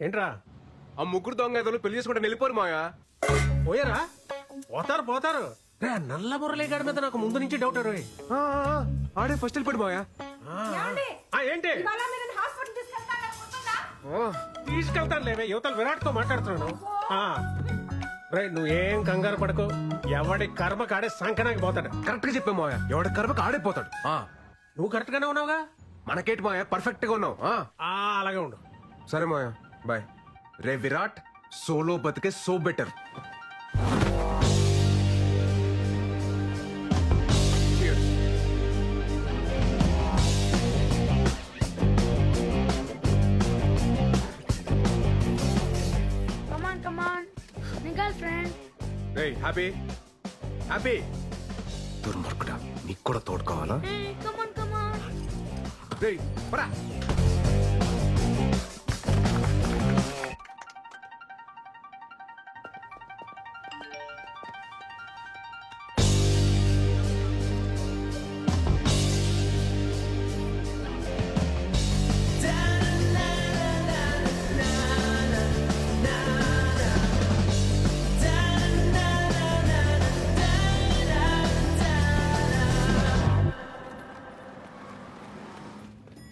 ఏంట్రా ఆ ముగ్గురు దొంగ ఏదో పెళ్లి చేసుకుంటే వెళ్ళిపోరు మాయా. పోయారా? పోతారు. నల్ల మురళీగాడి మీద నాకు ముందు నుంచి డౌట్. ఆడే ఫస్ట్ వెళ్ళిపోడు మాయా. ఏంటి తీసుకెళ్తాను లేవే, యువతల విరాట్ తో మాట్లాడుతున్నాను. నువ్వేం కంగారు పడకు, ఎవడి కర్మ కాడే సంకనాకి పోతాడు. కరెక్ట్ గా చెప్పే మాయా, ఎవడి కర్మకు ఆడైపోతాడు. నువ్వు కరెక్ట్ గానే ఉన్నావుగా. మనకేంటి మాయా, పర్ఫెక్ట్ గా ఉన్నావు. అలాగే ఉండు. సరే మాయా, బాయ్. రే విరాట్, సోలో బతికే సో బెటర్. హ్యాపీ దుర్మార్గుడా, నీకు కూడా తోడు కావాలా?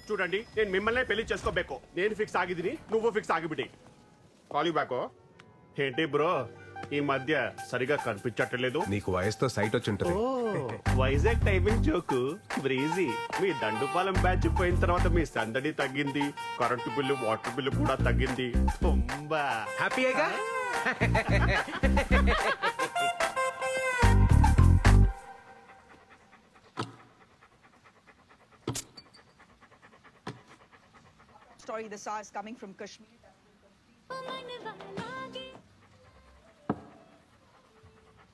చూడండి, నేను మిమ్మల్నే పెళ్లి చేసుకోಬೇಕು. నేను ఫిక్స్ ಆಗಿದ್ದೀನಿ, నువ్వు ఫిక్స్ ಆಗಿಬಿಡಿ. Call you back. ఏంటి బ్రో, ఈ మధ్య సరిగా కనిపించట్లేదు. నీకు వయసుతో సైట్ వచ్చి ఉంటుంది. Vizag timing joke breezy. మీ దండుపాలెం బ్యాచ్ పోయిన తర్వాత మీ సందడి తగ్గింది, కరెంటు బిల్లు వాటర్ బిల్లు కూడా తగ్గింది. తుంబా హ్యాపీగా. Story the saw is coming from Kashmir.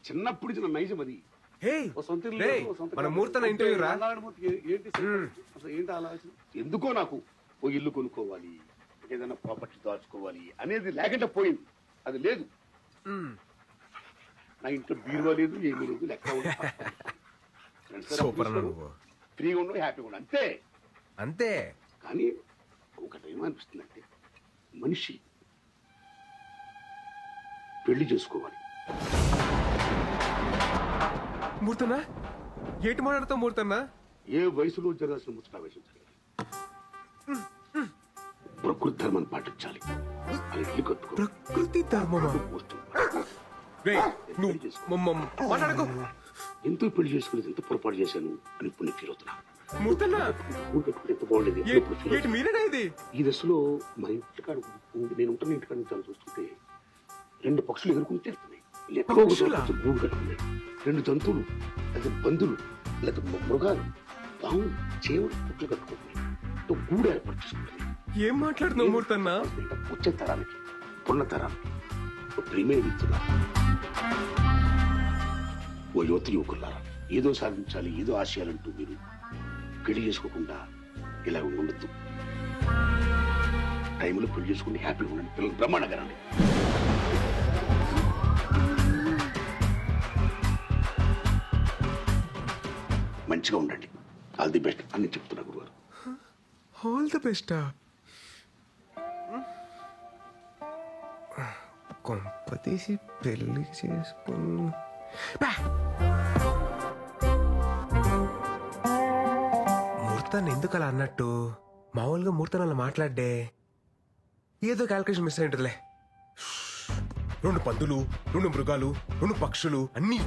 చిన్నప్పుడు చిన్న నైజం అది. మన మూర్తన ఇంటర్వ్యూ రా. ఏంటి ఆలోచన? ఎందుకో నాకు ఓ ఇల్లు కొనుక్కోవాలి, ఏదైనా ప్రాపర్టీ దాచుకోవాలి అనేది లేకుండా పోయింది. అది లేదు. నా ఇంట్లో బీరువా లేదు, ఏమీ లేదు. లెక్క ఫ్రీగా ఉండవు, హ్యాపీగా ఉండవు, అంతే అంతే. కానీ ఒకటేమనిపిస్తుందంటే, మనిషి పెళ్లి చేసుకోవాలి. మూర్తన్నా, ఏటి మాట్లాడతావు మూర్తన్నా? ఏ వయసులో జరగాల్సిన ముచ్చట వయసు జరగాలి. ప్రకృతి ధర్మాన్ని పాటించాలి. ప్రకృతి ధర్మమా? ఎంతో పెళ్లి చేసుకునేది ఎంత పొరపాటు చేశాను అని ఇప్పుడు నేను ఫీల్ అవుతున్నా. ఎంత బాగుండేది. ఈ దశలో మా ఇంటికాడ నేను ఉంటాను, ఇంటికాడ నుంచి చూస్తుంటే 2 పక్షులు ఎదుర్కొని చేస్తున్నాయి. గూడు కట్టుకున్నాయి. 2 జంతువులు, లేదా బంధువులు, లేదా మృగాలు, పాము, చేవులు, పుట్లు కట్టుకుంటున్నాయి. గూడు ఏర్పాటు చేసుకుంటున్నాయి. ఏం మాట్లాడుతున్నావు మూర్తన్నా? వచ్చే తరానికి, పున్న తరానికి ప్రేమే ఇస్తున్నారు. ఓ యువతి యువకులారా, ఏదో సాధించాలి, ఏదో ఆశయాలంటూ మీరు పెళ్లి చేసుకోకుండా ఇలా ఉండొద్దు. టైంలో పెళ్లి చేసుకుని హ్యాపీగా ఉండండి. పిల్లలు బ్రహ్మాండంగా రండి. మంచిగా ఉండండి. ఆల్ ది బెస్ట్ అని చెప్తున్నా గురుగారు. All the best. కొంపతీసి పెళ్లి చేసుకుని మూర్తాన్ని ఎందుకు అలా అన్నట్టు? మామూలుగా మూర్తాన్ని అలా మాట్లాడే ఏదో క్యాల్కులేషన్ మిస్ అయింటుందిలే. 2 పందులు, 2 మృగాలు, 2 పక్షులు అన్నీ.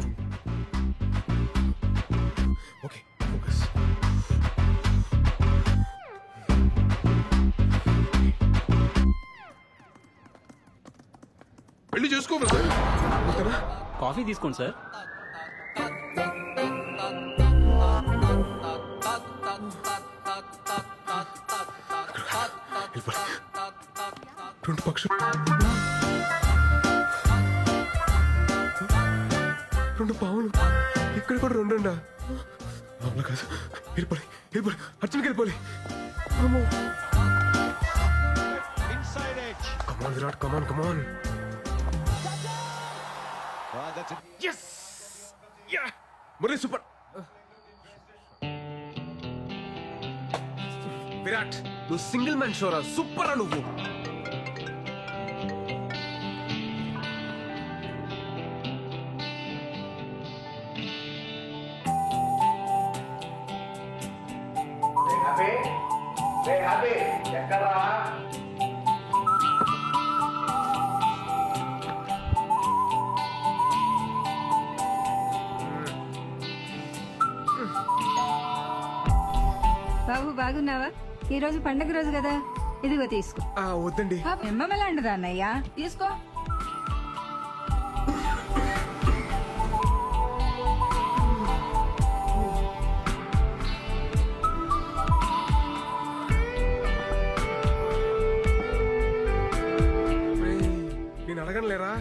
Okay, focus. పెళ్లి చేసుకో. కాఫీ తీసుకోండి సార్. పక్షులు, 2 పావులు, ఇక్కడ కూడా 2 ఉండా. అవునా కాదు, వెళ్ళిపోయి అర్జున్కి వెళ్ళిపోయి. కమాన్ విరాట్, కమాన్. Yes! Yeah! Murali super. Virat, నువ్వు సింగిల్ మ్యాన్ షోరా. సూపర్ రా నువ్వు. బాబు బాగున్నావా? ఈ రోజు పండగ రోజు కదా, ఇదిగో తీసుకో. వద్దండి. ఎమ్మలాంటిదా అన్నయ్యా, తీసుకో. నేను అడగను లేరా?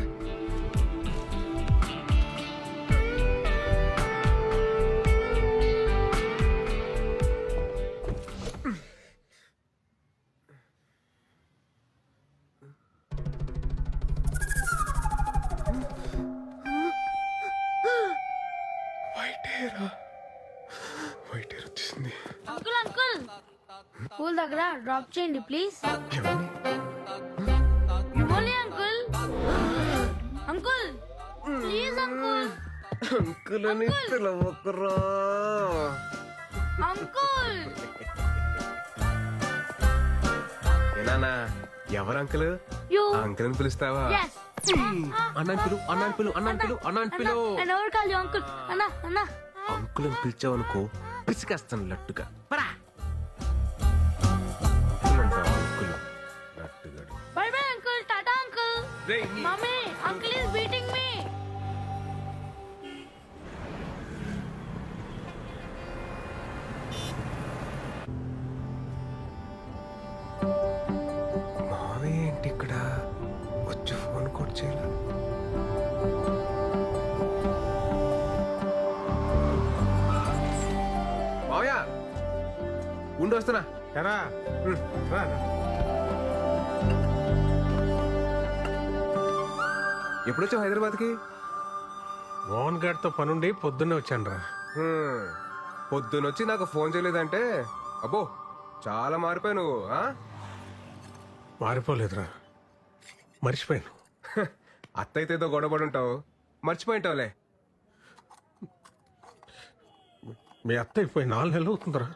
వైట్ హెయిర్ వచ్చేసింది. అంకుల్ అంకుల్ స్కూల్ దగ్గర డ్రాప్ చేయండి ప్లీజ్. ఇవ్వాలి uncle. Uncle please uncle. Uncle అని పిలవకురా. అంకుల్ ఏనా ఎవరు అంకుల్? అంకుల్ అని పిలుస్తావా? అన్నాను పిలు. ఎవరు కాదు అంకుల్. అన్నా అన్నా అంకుల్ అని పిలిచావనుకో పిసికేస్తాను లట్టుగా. Bye bye uncle. Tata uncle. Mummy uncle is beating me. మావయ్య ఏంటి ఇక్కడ వచ్చి ఫోన్ కూడా చేయాలి? మావయ్య ఉండి వస్తున్నా. ఎరా రా. ఎప్పుడొచ్చావు హైదరాబాద్కి? మోహన్ గారితో పనుండి పొద్దున్నే వచ్చాను రా. పొద్దునొచ్చి నాకు ఫోన్ చేయలేదంటే అబ్బో చాలా మారిపోయావు నువ్వు. మారిపోలేదురా, మర్చిపోయాను. అత్తయితే ఏదో గొడవపడి ఉంటావు, మర్చిపోయింటావులే. మీ అత్త అయిపోయి 4 నెలలు అవుతుందిరా.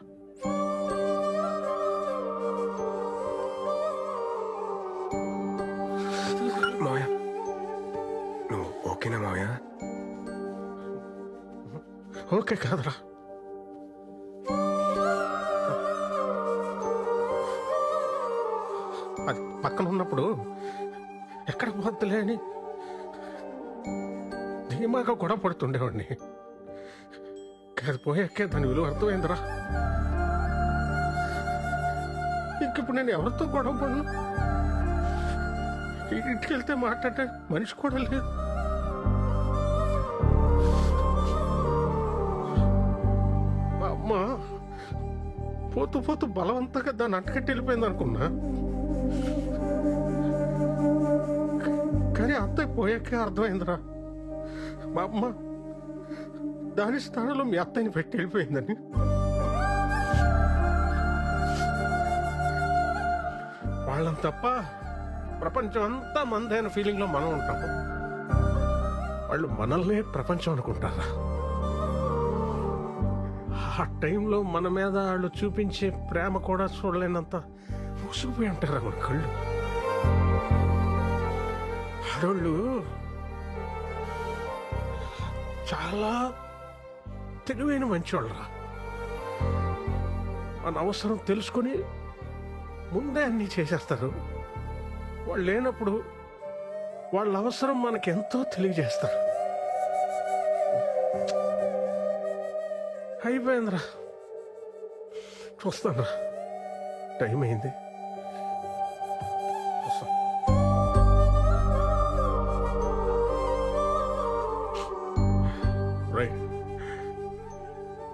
మావయ్య నువ్వు ఓకేనా మావయ్య? ఓకే కాదురా, అది పక్కన ఉన్నప్పుడు ఎక్కడ పోద్దులే అని ధీమాగా గొడవ పడుతుండేవాడిని. అది పోయాకే దాని విలువ అర్థమైందిరా. ఇంకిప్పుడు నేను ఎవరితో గొడవ పడను. ఇంటికి వెళ్తే మాట్లాడే మనిషి కూడా లేదు. మా అమ్మ పోతూ పోతూ బలవంతంగా దాన్ని అంటకట్టి వెళ్ళిపోయింది అనుకున్నా. కానీ అత్తయ్య పోయాకే అర్థమైందిరా, మా అమ్మ దాని స్థానంలో మీ అత్తయ్యని పెట్టి వెళ్ళిపోయిందని. వాళ్ళని తప్ప ప్రపంచం అంతా మందైన ఫీలింగ్ లో మనం ఉంటాము. వాళ్ళు మనల్నే ప్రపంచం అనుకుంటారా? ఆ టైంలో మన మీద వాళ్ళు చూపించే ప్రేమ కూడా చూడలేనంత మూసుకుపోయి ఉంటారా మన కళ్ళు. ఆడోళ్ళు చాలా తెలివైన మంచివాళ్ళరా. మన అవసరం తెలుసుకొని ముందే అన్నీ చేసేస్తారు. వాళ్ళు లేనప్పుడు వాళ్ళ అవసరం మనకెంతో తెలియజేస్తారు. అయిపోయిందిరా, చూస్తానురా, టైం అయింది. రైట్,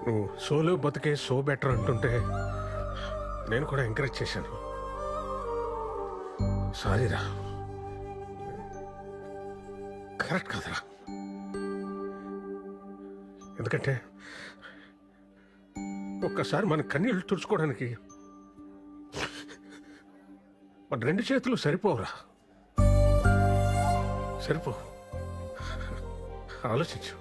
నువ్వు సోలో బతికే సో బెటర్ అంటుంటే నేను కూడా ఎంకరేజ్ చేశాను. సారీరా, కరెక్ట్ కాదురా. ఎందుకంటే ఒక్కసారి మన కన్నీళ్ళు తుడుచుకోవడానికి మన 2 చేతులు సరిపోవురా. సరిపో, ఆలోచించు.